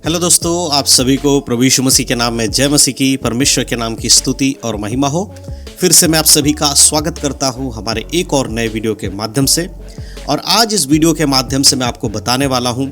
Hello दोस्तों, आप सभी को प्रभु यीशु मसीह के नाम में जय मसीह की, परमेश्वर के नाम की स्तुति और महिमा हो। फिर से मैं आप सभी का स्वागत करता हूं हमारे एक और नए वीडियो के माध्यम से। और आज इस वीडियो के माध्यम से मैं आपको बताने वाला हूं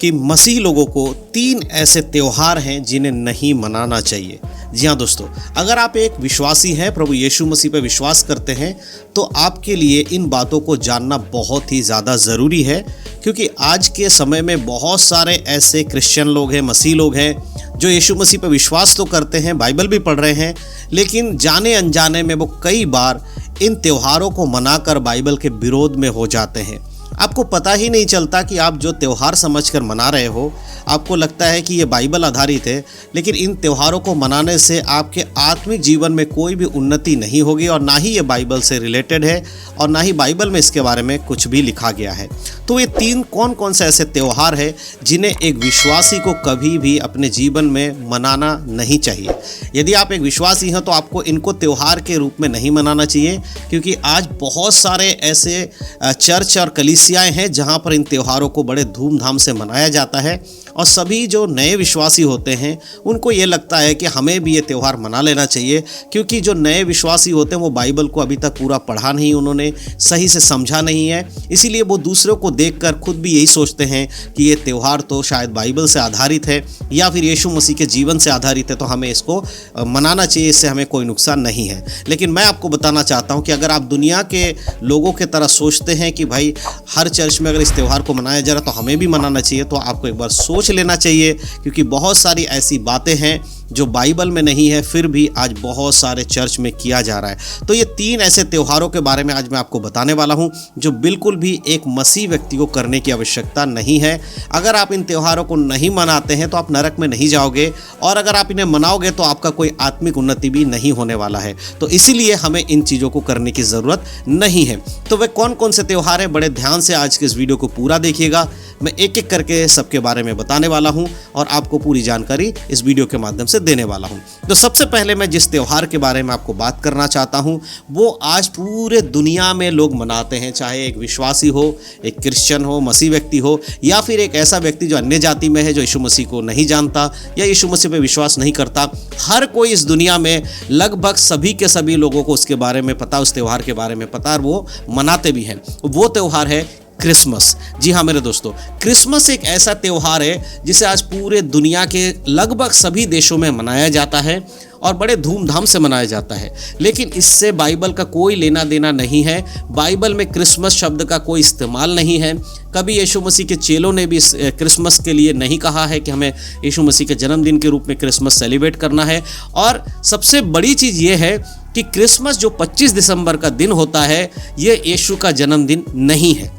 कि मसीह लोगों को 3 ऐसे त्यौहार हैं जिन्हें नहीं मनाना चाहिए। जी हाँ दोस्तों, अगर आप एक विश्वासी हैं, प्रभु यीशु मसीह पर विश्वास करते हैं, तो आपके लिए इन बातों को जानना बहुत ही ज़्यादा ज़रूरी है। क्योंकि आज के समय में बहुत सारे ऐसे क्रिश्चियन लोग हैं, मसीह लोग हैं, जो यीशु मसीह पर विश्वास तो करते हैं, बाइबल भी पढ़ रहे हैं, लेकिन जाने अनजाने में वो कई बार इन त्योहारों को मनाकर बाइबल के विरोध में हो जाते हैं। आपको पता ही नहीं चलता कि आप जो त्यौहार समझकर मना रहे हो, आपको लगता है कि ये बाइबल आधारित है, लेकिन इन त्योहारों को मनाने से आपके आत्मिक जीवन में कोई भी उन्नति नहीं होगी और ना ही ये बाइबल से रिलेटेड है और ना ही बाइबल में इसके बारे में कुछ भी लिखा गया है। तो ये 3 कौन कौन से ऐसे त्यौहार हैं जिन्हें एक विश्वासी को कभी भी अपने जीवन में मनाना नहीं चाहिए। यदि आप एक विश्वासी हैं तो आपको इनको त्यौहार के रूप में नहीं मनाना चाहिए, क्योंकि आज बहुत सारे ऐसे चर्च और कलीसियाएं हैं जहां पर इन त्योहारों को बड़े धूमधाम से मनाया जाता है। और सभी जो नए विश्वासी होते हैं उनको ये लगता है कि हमें भी ये त्यौहार मना लेना चाहिए, क्योंकि जो नए विश्वासी होते हैं वो बाइबल को अभी तक पूरा पढ़ा नहीं, उन्होंने सही से समझा नहीं है। इसीलिए वो दूसरों को देखकर खुद भी यही सोचते हैं कि ये त्यौहार तो शायद बाइबल से आधारित है या फिर यीशु मसीह के जीवन से आधारित है, तो हमें इसको मनाना चाहिए, इससे हमें कोई नुकसान नहीं है। लेकिन मैं आपको बताना चाहता हूँ कि अगर आप दुनिया के लोगों के तरह सोचते हैं कि भाई हर चर्च में अगर इस त्यौहार को मनाया जा रहा है तो हमें भी मनाना चाहिए, तो आपको एक बार सोच लेना चाहिए। क्योंकि बहुत सारी ऐसी बातें हैं जो बाइबल में नहीं है, फिर भी आज बहुत सारे चर्च में किया जा रहा है। तो ये 3 ऐसे त्योहारों के बारे में आज मैं आपको बताने वाला हूं जो बिल्कुल भी एक मसीह व्यक्ति को करने की आवश्यकता नहीं है। अगर आप इन त्योहारों को नहीं मनाते हैं तो आप नरक में नहीं जाओगे, और अगर आप इन्हें मनाओगे तो आपका कोई आत्मिक उन्नति भी नहीं होने वाला है। तो इसीलिए हमें इन चीज़ों को करने की ज़रूरत नहीं है। तो वे कौन कौन से त्योहार हैं, बड़े ध्यान से आज के इस वीडियो को पूरा देखिएगा। मैं एक एक करके सबके बारे में बताने वाला हूं और आपको पूरी जानकारी इस वीडियो के माध्यम से देने वाला हूं। तो सबसे पहले मैं जिस त्यौहार के बारे में आपको बात करना चाहता हूं वो आज पूरे दुनिया में लोग मनाते हैं, चाहे एक विश्वासी हो, एक क्रिश्चियन हो, मसीह व्यक्ति हो, या फिर एक ऐसा व्यक्ति जो अन्य जाति में है, जो यीशु मसीह को नहीं जानता या यीशु मसीह पे विश्वास नहीं करता। हर कोई इस दुनिया में लगभग सभी के सभी लोगों को उसके बारे में पता, उस त्यौहार के बारे में पता, और वो मनाते भी हैं। वो त्यौहार है क्रिसमस। जी हाँ मेरे दोस्तों, क्रिसमस एक ऐसा त्यौहार है जिसे आज पूरे दुनिया के लगभग सभी देशों में मनाया जाता है और बड़े धूमधाम से मनाया जाता है। लेकिन इससे बाइबल का कोई लेना देना नहीं है। बाइबल में क्रिसमस शब्द का कोई इस्तेमाल नहीं है। कभी यीशु मसीह के चेलों ने भी क्रिसमस के लिए नहीं कहा है कि हमें यीशु मसीह के जन्मदिन के रूप में क्रिसमस सेलिब्रेट करना है। और सबसे बड़ी चीज़ ये है कि क्रिसमस जो 25 दिसंबर का दिन होता है, ये यीशु का जन्मदिन नहीं है।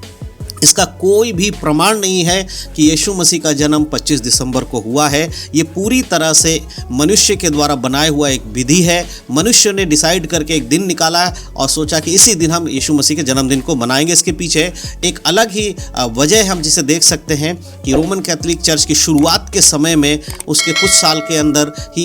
इसका कोई भी प्रमाण नहीं है कि यीशु मसीह का जन्म 25 दिसंबर को हुआ है। ये पूरी तरह से मनुष्य के द्वारा बनाया हुआ एक विधि है। मनुष्य ने डिसाइड करके एक दिन निकाला और सोचा कि इसी दिन हम यीशु मसीह के जन्मदिन को मनाएंगे। इसके पीछे एक अलग ही वजह हम जिसे देख सकते हैं कि रोमन कैथोलिक चर्च की शुरुआत के समय में उसके कुछ साल के अंदर ही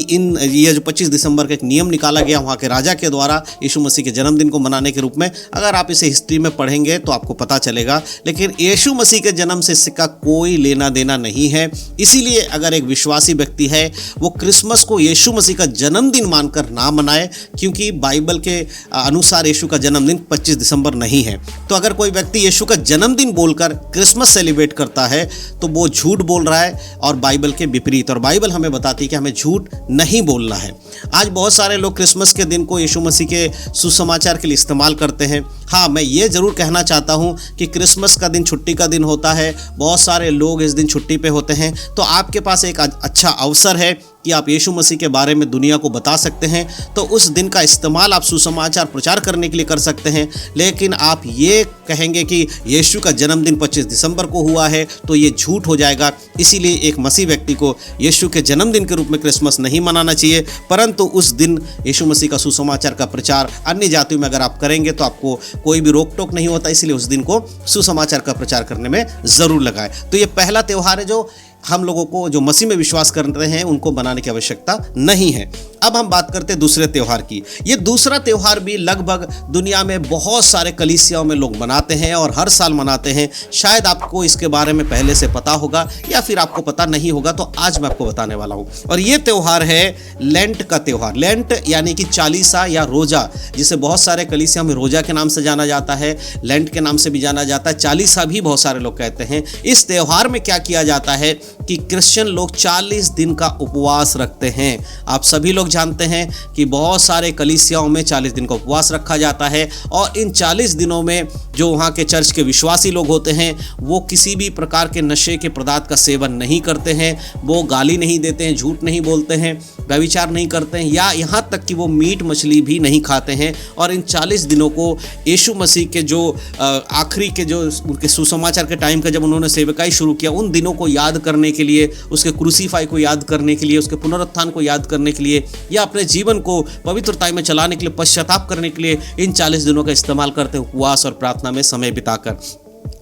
ये जो 25 दिसंबर का एक नियम निकाला गया वहाँ के राजा के द्वारा यीशु मसीह के जन्मदिन को मनाने के रूप में। अगर आप इसे हिस्ट्री में पढ़ेंगे तो आपको पता चलेगा। लेकिन यीशु मसीह के जन्म से इसका कोई लेना देना नहीं है। इसीलिए अगर एक विश्वासी व्यक्ति है वो क्रिसमस को यीशु मसीह का जन्मदिन मानकर ना मनाए, क्योंकि बाइबल के अनुसार यीशु का जन्मदिन 25 दिसंबर नहीं है। तो अगर कोई व्यक्ति यीशु का जन्मदिन बोलकर क्रिसमस सेलिब्रेट करता है तो वो झूठ बोल रहा है और बाइबल के विपरीत। और बाइबल हमें बताती है कि हमें झूठ नहीं बोलना है। आज बहुत सारे लोग क्रिसमस के दिन को यीशु मसीह के सुसमाचार के लिए इस्तेमाल करते हैं। हाँ, मैं ये ज़रूर कहना चाहता हूँ कि क्रिसमस का दिन छुट्टी का दिन होता है, बहुत सारे लोग इस दिन छुट्टी पे होते हैं, तो आपके पास एक अच्छा अवसर है कि आप यीशु मसीह के बारे में दुनिया को बता सकते हैं। तो उस दिन का इस्तेमाल आप सुसमाचार प्रचार करने के लिए कर सकते हैं। लेकिन आप ये कहेंगे कि यीशु का जन्मदिन 25 दिसंबर को हुआ है तो ये झूठ हो जाएगा। इसीलिए एक मसीह व्यक्ति को यीशु के जन्मदिन के रूप में क्रिसमस नहीं मनाना चाहिए, परंतु उस दिन यीशु मसीह का सुसमाचार का प्रचार अन्य जातियों में अगर आप करेंगे तो आपको कोई भी रोक टोक नहीं होता। इसलिए उस दिन को सुसमाचार का प्रचार करने में ज़रूर लगाएं। तो ये पहला त्यौहार है जो हम लोगों को, जो मसीह में विश्वास कर रहे हैं, उनको बनाने की आवश्यकता नहीं है। अब हम बात करते हैं दूसरे त्यौहार की। ये दूसरा त्यौहार भी लगभग दुनिया में बहुत सारे कलीसियाओं में लोग मनाते हैं और हर साल मनाते हैं। शायद आपको इसके बारे में पहले से पता होगा या फिर आपको पता नहीं होगा, तो आज मैं आपको बताने वाला हूँ। और ये त्यौहार है लेंट का त्यौहार। लेंट यानी कि चालीसा या रोजा, जिसे बहुत सारे कलीसियाओं में रोजा के नाम से जाना जाता है, लेंट के नाम से भी जाना जाता है, चालीसा भी बहुत सारे लोग कहते हैं। इस त्यौहार में क्या किया जाता है कि क्रिश्चियन लोग 40 दिन का उपवास रखते हैं। आप सभी लोग जानते हैं कि बहुत सारे कलीसियाओं में 40 दिन का उपवास रखा जाता है और इन 40 दिनों में जो वहाँ के चर्च के विश्वासी लोग होते हैं वो किसी भी प्रकार के नशे के पदार्थ का सेवन नहीं करते हैं, वो गाली नहीं देते हैं, झूठ नहीं बोलते हैं, व्यभिचार नहीं करते हैं, या यहाँ तक कि वो मीट मछली भी नहीं खाते हैं। और इन 40 दिनों को यीशु मसीह के जो आखिरी के जो उनके सुसमाचार के टाइम का जब उन्होंने सेवकाई शुरू किया, उन दिनों को याद करने के लिए, उसके क्रूसीफाई को याद करने के लिए, उसके पुनरुत्थान को याद करने के लिए, या अपने जीवन को पवित्रता में चलाने के लिए, पश्चाताप करने के लिए इन 40 दिनों का इस्तेमाल करते हैं, उपवास और प्रार्थना में समय बिताकर।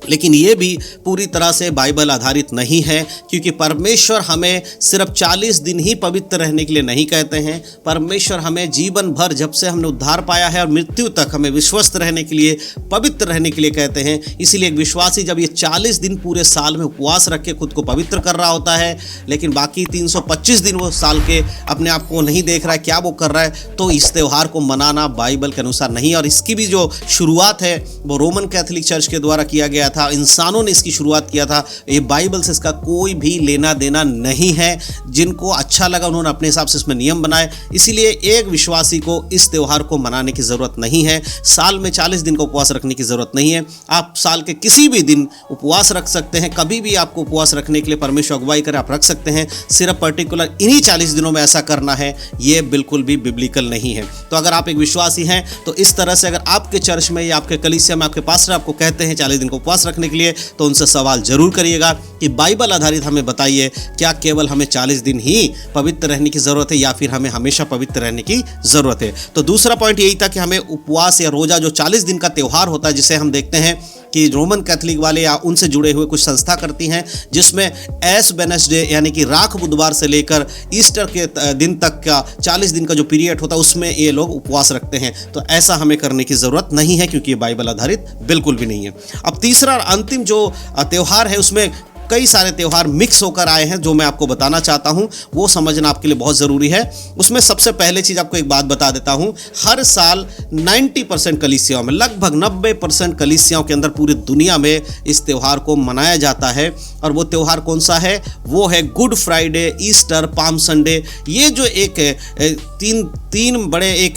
लेकिन ये भी पूरी तरह से बाइबल आधारित नहीं है, क्योंकि परमेश्वर हमें सिर्फ 40 दिन ही पवित्र रहने के लिए नहीं कहते हैं। परमेश्वर हमें जीवन भर, जब से हमने उद्धार पाया है और मृत्यु तक, हमें विश्वस्त रहने के लिए, पवित्र रहने के लिए कहते हैं। इसीलिए एक विश्वासी जब ये 40 दिन पूरे साल में उपवास रख के खुद को पवित्र कर रहा होता है, लेकिन बाकी 325 दिन वो साल के अपने आप को नहीं देख रहा है क्या वो कर रहा है, तो इस त्यौहार को मनाना बाइबल के अनुसार नहीं। और इसकी भी जो शुरुआत है वो रोमन कैथोलिक चर्च के द्वारा किया गया था, इंसानों ने इसकी शुरुआत किया था। ये बाइबल से इसका कोई भी लेना देना नहीं है। जिनको अच्छा लगा उन्होंने अपने हिसाब से इसमें नियम बनाए। इसीलिए एक विश्वासी को इस त्यौहार को मनाने की ज़रूरत नहीं है। साल में 40 दिन का उपवास रखने की ज़रूरत नहीं है। आप साल के किसी भी दिन उपवास रख सकते हैं। कभी भी आपको उपवास रखने के लिए परमेश्वर अगुवाई करे, आप रख सकते हैं। सिर्फ पर्टिकुलर इन्हीं 40 दिनों में ऐसा करना है, ये बिल्कुल भी बिब्लिकल नहीं है। तो अगर आप एक विश्वासी हैं तो इस तरह से, अगर आपके चर्च में या आपके कलीसिया में आपके पास्टर आपको कहते हैं 40 दिन का उपवास रखने के लिए, तो उनसे सवाल जरूर करिएगा कि बाइबल आधारित हमें बताइए, क्या केवल हमें 40 दिन ही पवित्र रहने की जरूरत है या फिर हमें हमेशा पवित्र रहने की जरूरत है। तो दूसरा पॉइंट यही था कि हमें उपवास या रोजा, जो 40 दिन का त्यौहार होता है, जिसे हम देखते हैं कि रोमन कैथोलिक वाले या उनसे जुड़े हुए कुछ संस्था करती हैं, जिसमें एश वेडनेसडे यानी कि राख बुधवार से लेकर ईस्टर के दिन तक का 40 दिन का जो पीरियड होता है उसमें ये लोग उपवास रखते हैं। तो ऐसा हमें करने की ज़रूरत नहीं है, क्योंकि ये बाइबल आधारित बिल्कुल भी नहीं है। अब तीसरा और अंतिम जो त्यौहार है, उसमें कई सारे त्यौहार मिक्स होकर आए हैं, जो मैं आपको बताना चाहता हूं, वो समझना आपके लिए बहुत ज़रूरी है। उसमें सबसे पहले चीज़ आपको एक बात बता देता हूं, हर साल 90% कलीसियाओं में, लगभग 90% कलीसियाओं के अंदर पूरी दुनिया में इस त्यौहार को मनाया जाता है। और वो त्यौहार कौन सा है? वो है good Friday, Easter, palm Sunday. ये जो एक तीन बड़े एक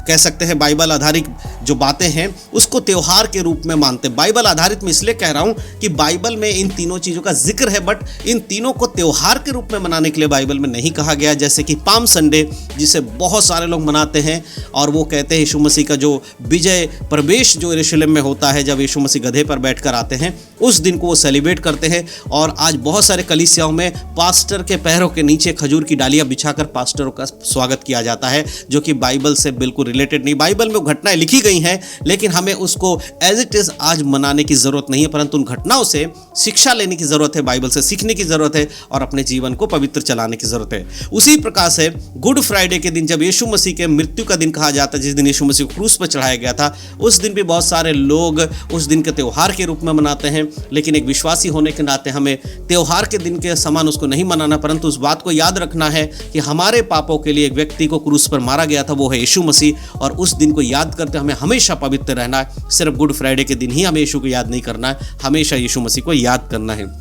कह सकते हैं बाइबल आधारित जो बातें हैं, उसको त्यौहार के रूप में मानते हैं। बाइबल आधारित मैं इसलिए कह रहा हूँ कि बाइबल में इन तीनों चीज़ों का जिक्र है, बट इन तीनों को त्यौहार के रूप में मनाने के लिए बाइबल में नहीं कहा गया। जैसे कि पाम संडे, जिसे बहुत सारे लोग मनाते हैं, और वो कहते हैं यीशु मसीह का जो विजय प्रवेश जो यरूशलेम में होता है, जब यीशु मसीह गधे पर बैठकर आते हैं, उस दिन को वो सेलिब्रेट करते हैं। और आज बहुत सारे कलीसियाओं में पास्टर के पैरों के नीचे खजूर की डालियाँ बिछाकर पास्टरों का स्वागत किया जाता है, जो कि बाइबल से बिल्कुल रिलेटेड नहीं। बाइबल में वो घटनाएं लिखी गई हैं, लेकिन हमें उसको एज इट इज़ आज मनाने की ज़रूरत नहीं है, परंतु उन घटनाओं से शिक्षा लेने की ज़रूरत है, बाइबल से सीखने की ज़रूरत है और अपने जीवन को पवित्र चलाने की ज़रूरत है। उसी प्रकार से गुड फ्राइडे के दिन, जब यीशु मसीह के मृत्यु का दिन कहा जाता है, जिस दिन यीशु मसीह को क्रूस पर चढ़ाया गया था, उस दिन भी बहुत सारे लोग उस दिन के त्यौहार के रूप में मनाते हैं। लेकिन एक विश्वासी होने के नाते हमें त्यौहार के दिन के समान उसको नहीं मनाना, परंतु उस बात को याद रखना है कि हमारे पापों के लिए एक व्यक्ति को क्रूस पर मारा गया था, वो है यीशु मसीह, और उस दिन को याद करते हमें हमेशा पवित्र रहना है। सिर्फ गुड फ्राइडे के दिन ही हमें यीशु को याद नहीं करना है, हमेशा यीशु मसीह को याद करना है।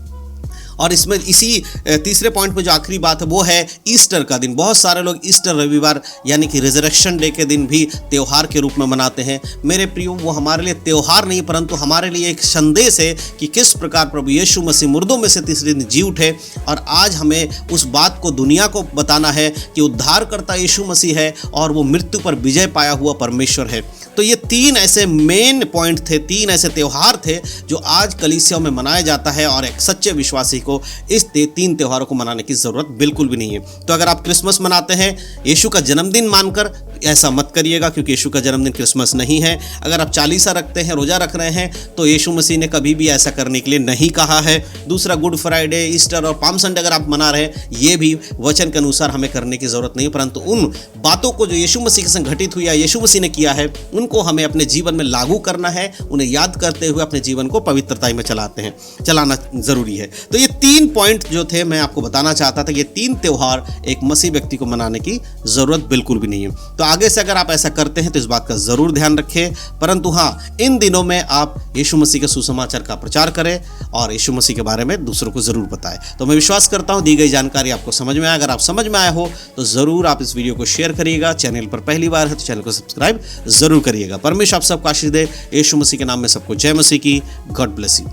और इसमें इसी तीसरे पॉइंट में जो आखिरी बात है वो है ईस्टर का दिन। बहुत सारे लोग ईस्टर रविवार यानी कि रिजरेक्शन डे के दिन भी त्यौहार के रूप में मनाते हैं। मेरे प्रियो, वो हमारे लिए त्यौहार नहीं, परंतु हमारे लिए एक संदेश है कि किस प्रकार प्रभु यीशु मसीह मुर्दों में से तीसरे दिन जी उठे। और आज हमें उस बात को दुनिया को बताना है कि उद्धारकर्ता यीशु मसीह है और वो मृत्यु पर विजय पाया हुआ परमेश्वर है। तो ये 3 ऐसे मेन पॉइंट थे, 3 ऐसे त्यौहार थे जो आज कलीसियाओं में मनाया जाता है, और एक सच्चे विश्वासी को इस 3 त्यौहारों को मनाने की ज़रूरत बिल्कुल भी नहीं है। तो अगर आप क्रिसमस मनाते हैं यीशु का जन्मदिन मानकर, ऐसा मत करिएगा, क्योंकि यीशु का जन्मदिन क्रिसमस नहीं है। अगर आप चालीसा रखते हैं, रोज़ा रख रहे हैं, तो यीशु मसीह ने कभी भी ऐसा करने के लिए नहीं कहा है। दूसरा, गुड फ्राइडे, ईस्टर और पाम संडे अगर आप मना रहे हैं, ये भी वचन के अनुसार हमें करने की ज़रूरत नहीं है, परंतु उन बातों को जो यीशु मसीह के संग घटित हुई या यीशु मसीह ने किया है, उनको हमें अपने जीवन में लागू करना है। उन्हें याद करते हुए अपने जीवन को पवित्रता में चलाना ज़रूरी है। तो ये 3 पॉइंट जो थे मैं आपको बताना चाहता था। ये 3 त्यौहार एक मसीह व्यक्ति को मनाने की ज़रूरत बिल्कुल भी नहीं है। तो आगे से अगर आप ऐसा करते हैं तो इस बात का ज़रूर ध्यान रखें, परंतु हाँ, इन दिनों में आप यीशु मसीह के सुसमाचार का प्रचार करें और यीशु मसीह के बारे में दूसरों को ज़रूर बताएं। तो मैं विश्वास करता हूँ दी गई जानकारी आपको समझ में आए। अगर आप समझ में आए हो तो ज़रूर आप इस वीडियो को शेयर करिएगा। चैनल पर पहली बार है तो चैनल को सब्सक्राइब ज़रूर करिएगा। परमेश्वर आप सबको आशीष दे। यीशु मसीह के नाम में सबको जय मसीह की। God bless you.